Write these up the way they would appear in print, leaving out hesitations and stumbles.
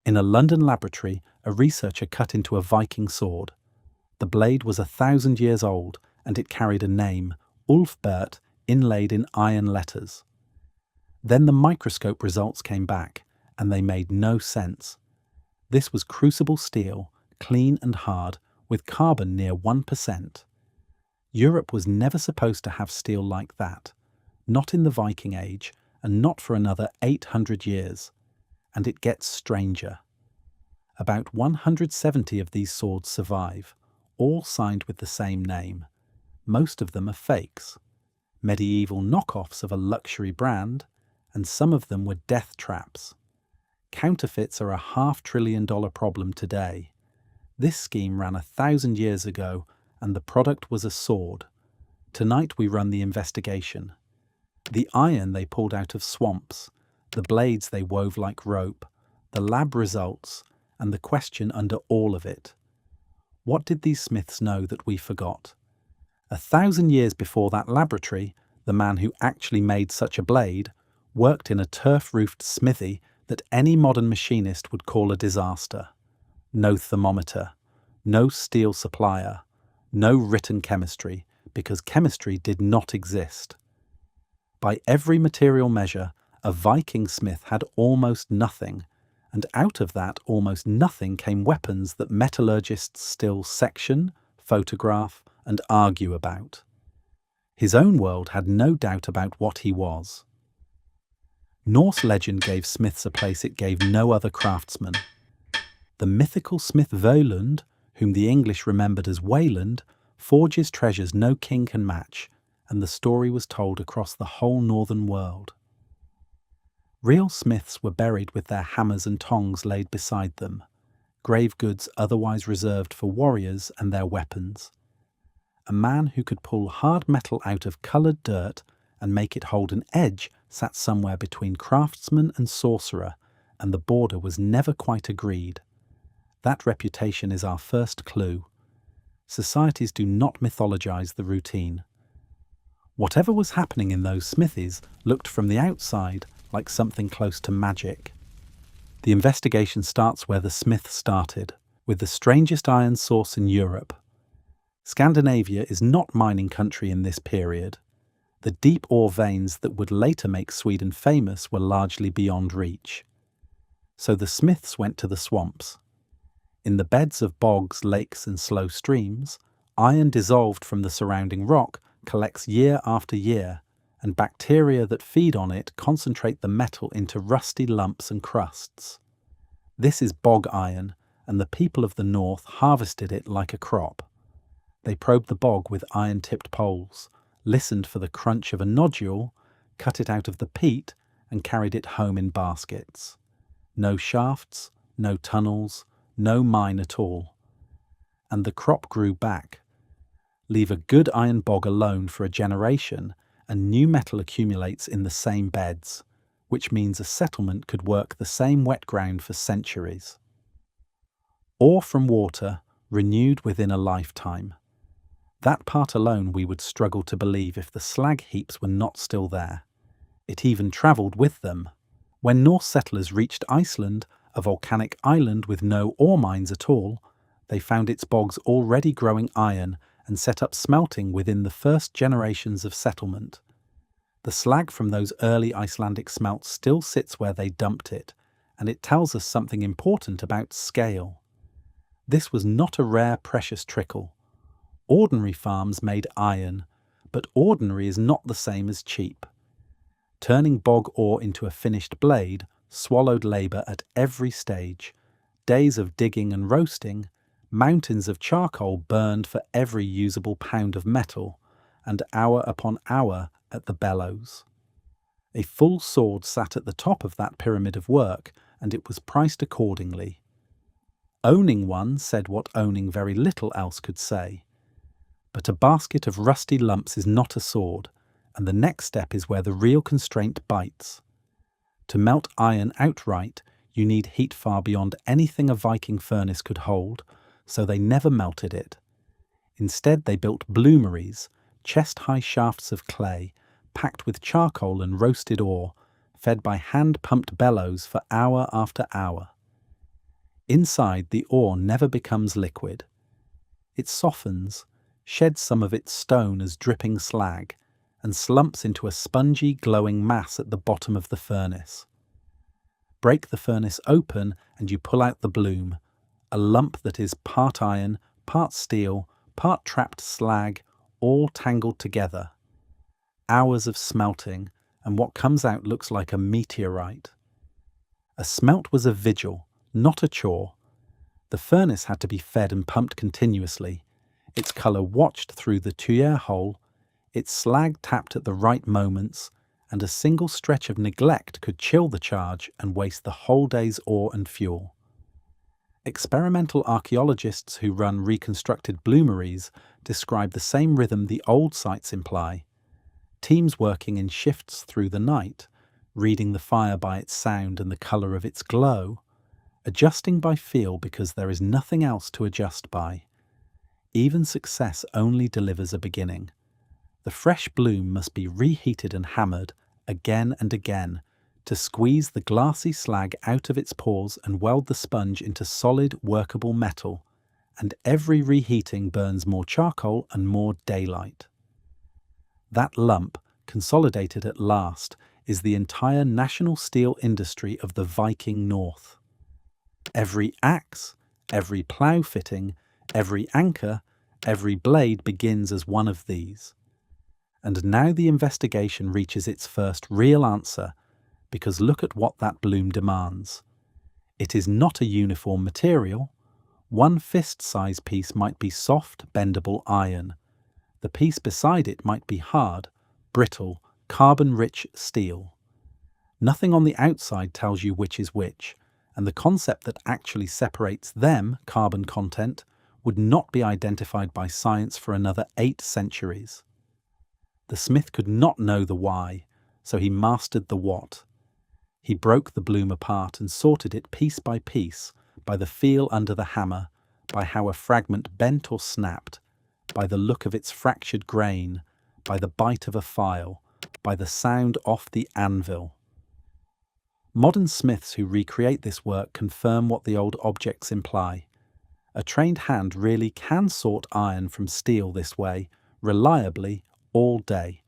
In a London laboratory, a researcher cut into a Viking sword. The blade was 1,000 years old, and it carried a name, Ulfberht, inlaid in iron letters. Then the microscope results came back, and they made no sense. This was crucible steel, clean and hard, with carbon near 1%. Europe was never supposed to have steel like that, not in the Viking Age, and not for another 800 years. And it gets stranger. About 170 of these swords survive, all signed with the same name. Most of them are fakes, medieval knockoffs of a luxury brand, and some of them were death traps. Counterfeits are a $500 billion problem today. This scheme ran 1,000 years ago, and the product was a sword. Tonight we run the investigation. The iron they pulled out of swamps, the blades they wove like rope, the lab results, and the question under all of it. What did these smiths know that we forgot? 1,000 years before that laboratory, the man who actually made such a blade worked in a turf-roofed smithy that any modern machinist would call a disaster. No thermometer, no steel supplier, no written chemistry, because chemistry did not exist. By every material measure, a Viking smith had almost nothing, and out of that almost nothing came weapons that metallurgists still section, photograph, and argue about. His own world had no doubt about what he was. Norse legend gave smiths a place it gave no other craftsman. The mythical smith Volund, whom the English remembered as Wayland, forges treasures no king can match, and the story was told across the whole northern world. Real smiths were buried with their hammers and tongs laid beside them, grave goods otherwise reserved for warriors and their weapons. A man who could pull hard metal out of coloured dirt and make it hold an edge sat somewhere between craftsman and sorcerer, and the border was never quite agreed. That reputation is our first clue. Societies do not mythologize the routine. Whatever was happening in those smithies looked from the outside like something close to magic. The investigation starts where the smith started, with the strangest iron source in Europe. Scandinavia is not mining country in this period. The deep ore veins that would later make Sweden famous were largely beyond reach. So the smiths went to the swamps. In the beds of bogs, lakes and slow streams, iron dissolved from the surrounding rock collects year after year, and bacteria that feed on it concentrate the metal into rusty lumps and crusts. This is bog iron, and the people of the north harvested it like a crop. They probed the bog with iron-tipped poles, listened for the crunch of a nodule, cut it out of the peat, and carried it home in baskets. No shafts, no tunnels, no mine at all. And the crop grew back. Leave a good iron bog alone for a generation, and new metal accumulates in the same beds, which means a settlement could work the same wet ground for centuries. Ore from water, renewed within a lifetime. That part alone we would struggle to believe if the slag heaps were not still there. It even travelled with them. When Norse settlers reached Iceland, a volcanic island with no ore mines at all, they found its bogs already growing iron and set up smelting within the first generations of settlement. The slag from those early Icelandic smelts still sits where they dumped it, and it tells us something important about scale. This was not a rare precious trickle. Ordinary farms made iron, but ordinary is not the same as cheap. Turning bog ore into a finished blade swallowed labour at every stage, days of digging and roasting, mountains of charcoal burned for every usable pound of metal, and hour upon hour at the bellows. A full sword sat at the top of that pyramid of work, and it was priced accordingly. Owning one said what owning very little else could say. But a basket of rusty lumps is not a sword, and the next step is where the real constraint bites. To melt iron outright, you need heat far beyond anything a Viking furnace could hold, so they never melted it. Instead they built bloomeries, chest-high shafts of clay, packed with charcoal and roasted ore, fed by hand-pumped bellows for hour after hour. Inside, the ore never becomes liquid. It softens, sheds some of its stone as dripping slag, and slumps into a spongy, glowing mass at the bottom of the furnace. Break the furnace open and you pull out the bloom, a lump that is part iron, part steel, part trapped slag, all tangled together. Hours of smelting, and what comes out looks like a meteorite. A smelt was a vigil, not a chore. The furnace had to be fed and pumped continuously, its colour watched through the tuyere hole, its slag tapped at the right moments, and a single stretch of neglect could chill the charge and waste the whole day's ore and fuel. Experimental archaeologists who run reconstructed bloomeries describe the same rhythm the old sites imply. Teams working in shifts through the night, reading the fire by its sound and the colour of its glow, adjusting by feel because there is nothing else to adjust by. Even success only delivers a beginning. The fresh bloom must be reheated and hammered again and again to squeeze the glassy slag out of its pores and weld the sponge into solid, workable metal, and every reheating burns more charcoal and more daylight. That lump, consolidated at last, is the entire national steel industry of the Viking North. Every axe, every plough fitting, every anchor, every blade begins as one of these. And now the investigation reaches its first real answer, because look at what that bloom demands. It is not a uniform material. One fist-size piece might be soft, bendable iron. The piece beside it might be hard, brittle, carbon-rich steel. Nothing on the outside tells you which is which, and the concept that actually separates them, carbon content, would not be identified by science for another 8 centuries. The smith could not know the why, so he mastered the what. He broke the bloom apart and sorted it piece by piece, by the feel under the hammer, by how a fragment bent or snapped, by the look of its fractured grain, by the bite of a file, by the sound off the anvil. Modern smiths who recreate this work confirm what the old objects imply. A trained hand really can sort iron from steel this way, reliably, all day.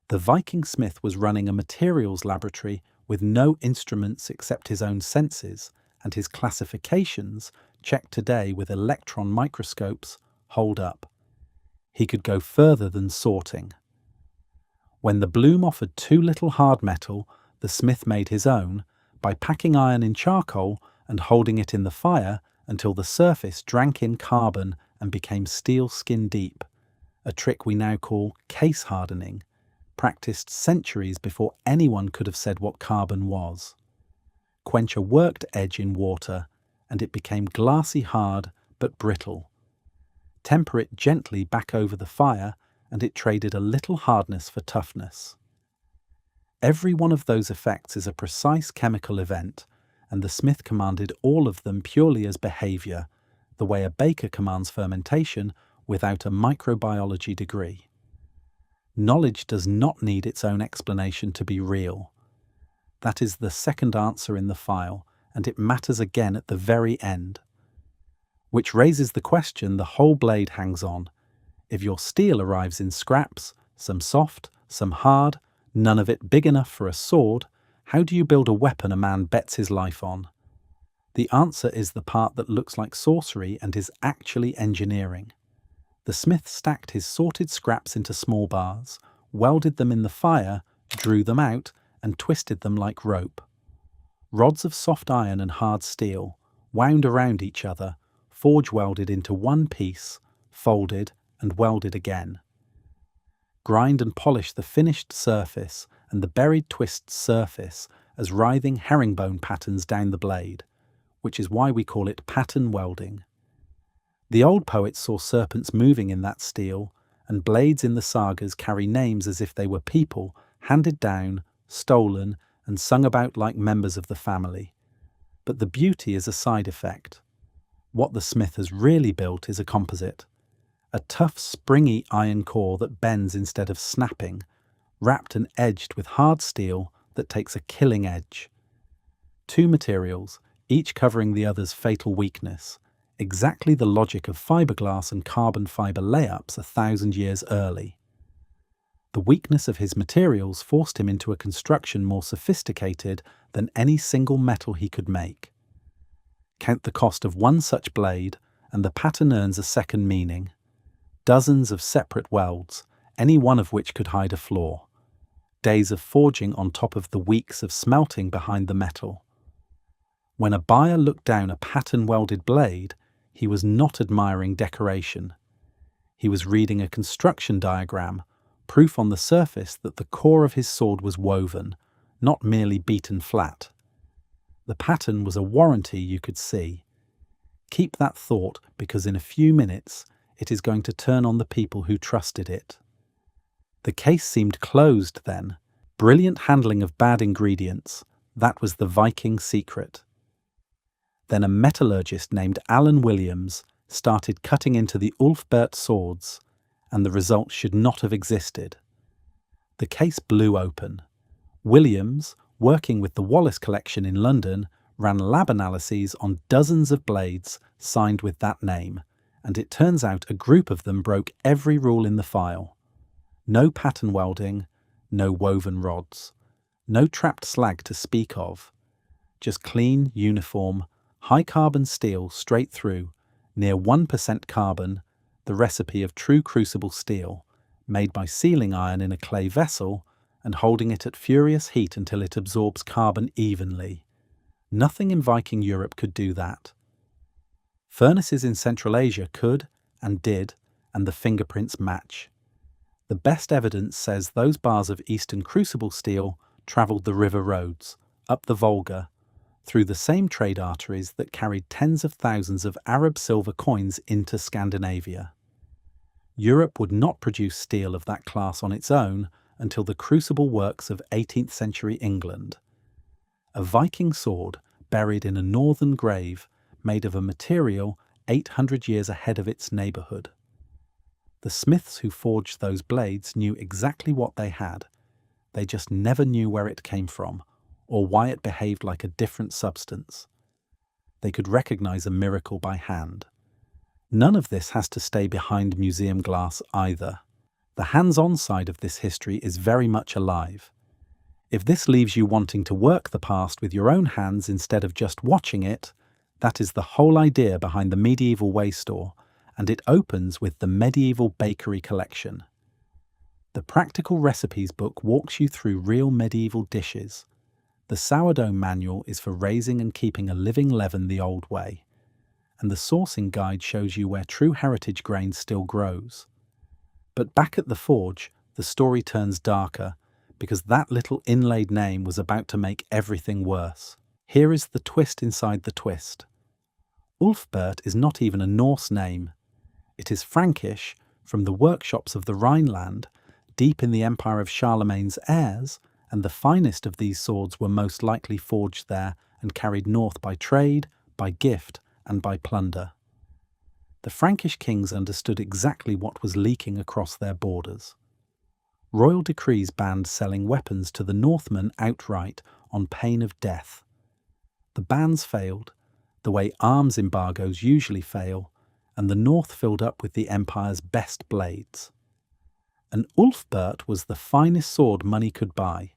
The Viking smith was running a materials laboratory with no instruments except his own senses, and his classifications, checked today with electron microscopes, hold up. He could go further than sorting. When the bloom offered too little hard metal, the smith made his own by packing iron in charcoal and holding it in the fire until the surface drank in carbon and became steel skin deep, a trick we now call case hardening, practiced centuries before anyone could have said what carbon was. Quench a worked edge in water, and it became glassy hard but brittle. Temper it gently back over the fire, and it traded a little hardness for toughness. Every one of those effects is a precise chemical event, and the smith commanded all of them purely as behaviour, the way a baker commands fermentation without a microbiology degree. Knowledge does not need its own explanation to be real. That is the second answer in the file, and it matters again at the very end. Which raises the question the whole blade hangs on. If your steel arrives in scraps, some soft, some hard, none of it big enough for a sword, how do you build a weapon a man bets his life on? The answer is the part that looks like sorcery and is actually engineering. The smith stacked his sorted scraps into small bars, welded them in the fire, drew them out, and twisted them like rope. Rods of soft iron and hard steel, wound around each other, forge welded into one piece, folded and welded again. Grind and polish the finished surface and the buried twist surface as writhing herringbone patterns down the blade, which is why we call it pattern welding. The old poets saw serpents moving in that steel, and blades in the sagas carry names as if they were people, handed down, stolen, and sung about like members of the family. But the beauty is a side effect. What the smith has really built is a composite. A tough, springy iron core that bends instead of snapping, wrapped and edged with hard steel that takes a killing edge. Two materials, each covering the other's fatal weakness, exactly the logic of fiberglass and carbon fiber layups 1,000 years early. The weakness of his materials forced him into a construction more sophisticated than any single metal he could make. Count the cost of one such blade, and the pattern earns a second meaning. Dozens of separate welds, any one of which could hide a flaw. Days of forging on top of the weeks of smelting behind the metal. When a buyer looked down a pattern-welded blade, he was not admiring decoration. He was reading a construction diagram, proof on the surface that the core of his sword was woven, not merely beaten flat. The pattern was a warranty you could see. Keep that thought, because in a few minutes it is going to turn on the people who trusted it. The case seemed closed then. Brilliant handling of bad ingredients, that was the Viking secret. Then a metallurgist named Alan Williams started cutting into the Ulfberht swords, and the result should not have existed. The case blew open. Williams, working with the Wallace Collection in London, ran lab analyses on dozens of blades signed with that name, and it turns out a group of them broke every rule in the file. No pattern welding, no woven rods, no trapped slag to speak of. Just clean, uniform, high-carbon steel straight through, near 1% carbon, the recipe of true crucible steel, made by sealing iron in a clay vessel and holding it at furious heat until it absorbs carbon evenly. Nothing in Viking Europe could do that. Furnaces in Central Asia could, and did, and the fingerprints match. The best evidence says those bars of Eastern crucible steel travelled the river roads, up the Volga, through the same trade arteries that carried tens of thousands of Arab silver coins into Scandinavia. Europe would not produce steel of that class on its own until the crucible works of 18th century England. A Viking sword buried in a northern grave made of a material 800 years ahead of its neighbourhood. The smiths who forged those blades knew exactly what they had. They just never knew where it came from, or why it behaved like a different substance. They could recognise a miracle by hand. None of this has to stay behind museum glass either. The hands-on side of this history is very much alive. If this leaves you wanting to work the past with your own hands instead of just watching it, that is the whole idea behind the Medieval Way store, and it opens with the Medieval Bakery Collection. The Practical Recipes book walks you through real medieval dishes. The Sourdough Manual is for raising and keeping a living leaven the old way, and the Sourcing Guide shows you where true heritage grain still grows. But back at the forge, the story turns darker, because that little inlaid name was about to make everything worse. Here is the twist inside the twist. Ulfberht is not even a Norse name. It is Frankish, from the workshops of the Rhineland, deep in the empire of Charlemagne's heirs, and the finest of these swords were most likely forged there and carried north by trade, by gift, and by plunder. The Frankish kings understood exactly what was leaking across their borders. Royal decrees banned selling weapons to the Northmen outright on pain of death. The bans failed, the way arms embargoes usually fail, and the North filled up with the empire's best blades. An Ulfberht was the finest sword money could buy,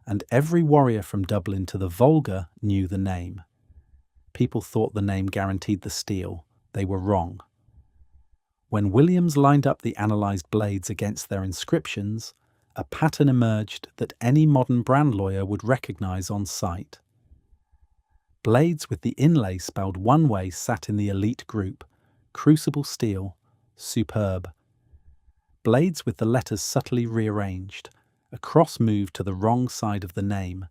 and every warrior from Dublin to the Volga knew the name. People thought the name guaranteed the steel. They were wrong. When Williams lined up the analysed blades against their inscriptions, a pattern emerged that any modern brand lawyer would recognise on sight. Blades with the inlay spelled one way sat in the elite group, Crucible steel, superb. Blades with the letters subtly rearranged, a cross moved to the wrong side of the name,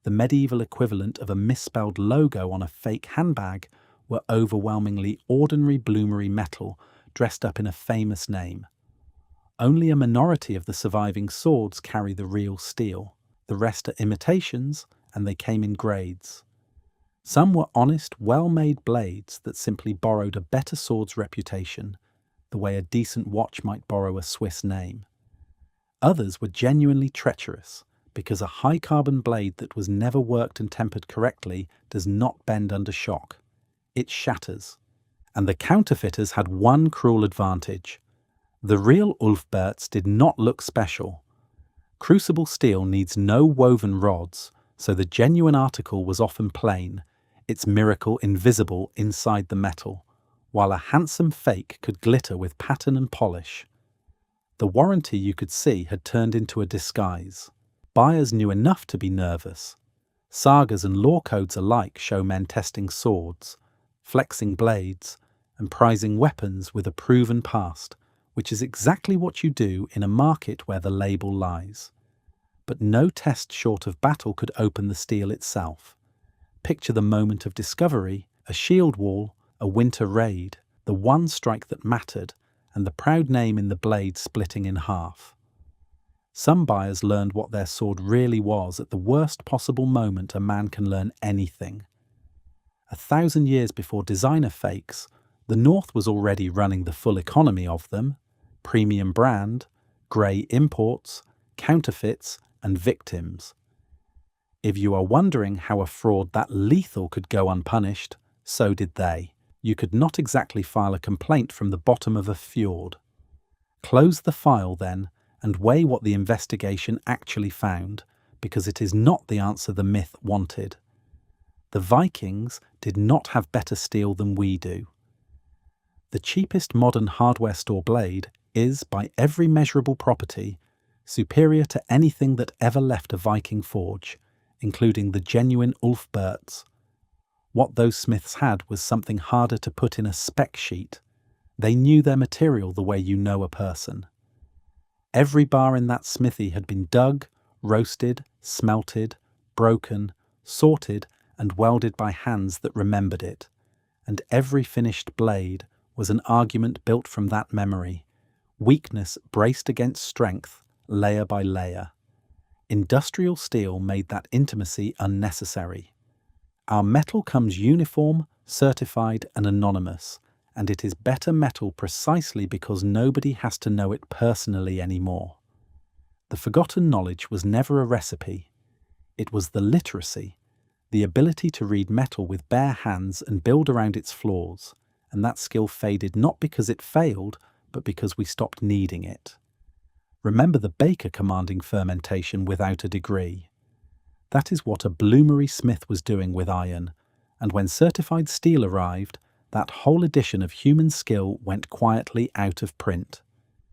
the medieval equivalent of a misspelled logo on a fake handbag, were overwhelmingly ordinary bloomery metal dressed up in a famous name. Only a minority of the surviving swords carry the real steel. The rest are imitations, and they came in grades. Some were honest, well-made blades that simply borrowed a better sword's reputation, the way a decent watch might borrow a Swiss name. Others were genuinely treacherous, because a high-carbon blade that was never worked and tempered correctly does not bend under shock. It shatters. And the counterfeiters had one cruel advantage. The real Ulfberts did not look special. Crucible steel needs no woven rods, so the genuine article was often plain, its miracle invisible inside the metal, while a handsome fake could glitter with pattern and polish. The warranty, you could see, had turned into a disguise. Buyers knew enough to be nervous. Sagas and law codes alike show men testing swords, flexing blades, and prizing weapons with a proven past, which is exactly what you do in a market where the label lies. But no test short of battle could open the steel itself. Picture the moment of discovery, a shield wall, a winter raid, the one strike that mattered, and the proud name in the blade splitting in half. Some buyers learned what their sword really was at the worst possible moment a man can learn anything. 1,000 years before designer fakes, the North was already running the full economy of them: premium brand, grey imports, counterfeits, and victims. If you are wondering how a fraud that lethal could go unpunished, so did they. You could not exactly file a complaint from the bottom of a fjord. Close the file then, and weigh what the investigation actually found, because it is not the answer the myth wanted. The Vikings did not have better steel than we do. The cheapest modern hardware store blade is, by every measurable property, superior to anything that ever left a Viking forge, including the genuine Ulfberts. What those smiths had was something harder to put in a spec sheet. They knew their material the way you know a person. Every bar in that smithy had been dug, roasted, smelted, broken, sorted, and welded by hands that remembered it, and every finished blade was an argument built from that memory, weakness braced against strength, layer by layer. Industrial steel made that intimacy unnecessary. Our metal comes uniform, certified, and anonymous, and it is better metal precisely because nobody has to know it personally anymore. The forgotten knowledge was never a recipe. It was the literacy, the ability to read metal with bare hands and build around its flaws, and that skill faded not because it failed, but because we stopped needing it. Remember the baker commanding fermentation without a degree. That is what a bloomery smith was doing with iron, and when certified steel arrived, that whole edition of human skill went quietly out of print.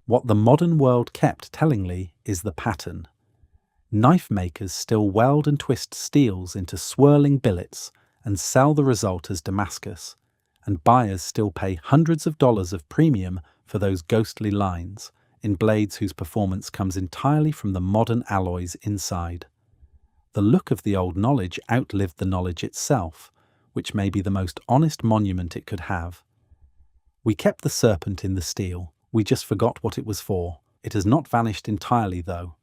What the modern world kept tellingly is the pattern. Knife makers still weld and twist steels into swirling billets and sell the result as Damascus, and buyers still pay hundreds of dollars of premium for those ghostly lines in blades whose performance comes entirely from the modern alloys inside. The look of the old knowledge outlived the knowledge itself, which may be the most honest monument it could have. We kept the serpent in the steel, we just forgot what it was for. It has not vanished entirely, though.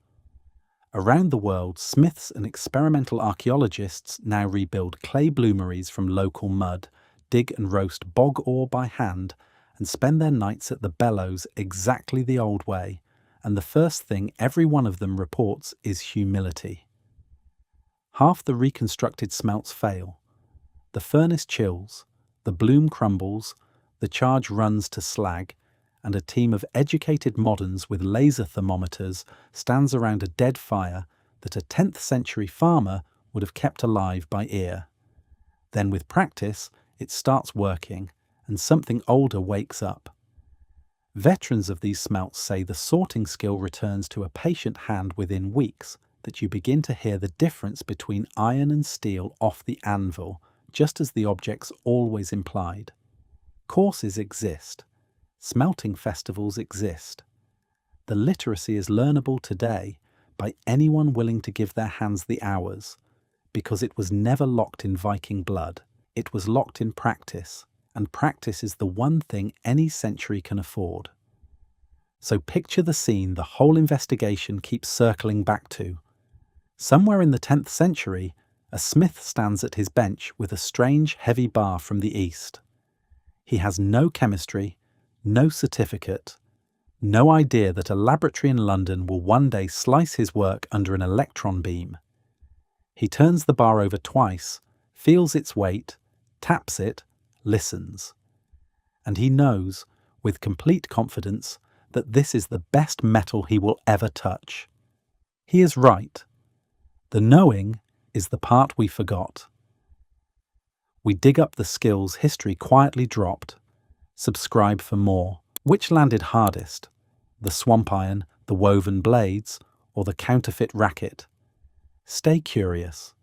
Around the world, smiths and experimental archaeologists now rebuild clay bloomeries from local mud, dig and roast bog ore by hand, and spend their nights at the bellows exactly the old way, and the first thing every one of them reports is humility. Half the reconstructed smelts fail. The furnace chills, the bloom crumbles, the charge runs to slag, and a team of educated moderns with laser thermometers stands around a dead fire that a 10th century farmer would have kept alive by ear. Then with practice, it starts working, and something older wakes up. Veterans of these smelts say the sorting skill returns to a patient hand within weeks, that you begin to hear the difference between iron and steel off the anvil, just as the objects always implied. Courses exist. Smelting festivals exist. The literacy is learnable today by anyone willing to give their hands the hours, because it was never locked in Viking blood. It was locked in practice, and practice is the one thing any century can afford. So picture the scene the whole investigation keeps circling back to. Somewhere in the 10th century, a smith stands at his bench with a strange heavy bar from the east. He has no chemistry, no certificate, No idea that a laboratory in London will one day slice his work under an electron beam. He turns the bar over twice, feels its weight, taps it, listens. And he knows, with complete confidence, that this is the best metal he will ever touch. He is right. The knowing is the part we forgot. We dig up the skills history quietly dropped. Subscribe for more. Which landed hardest? The swamp iron, the woven blades, or the counterfeit racket? Stay curious.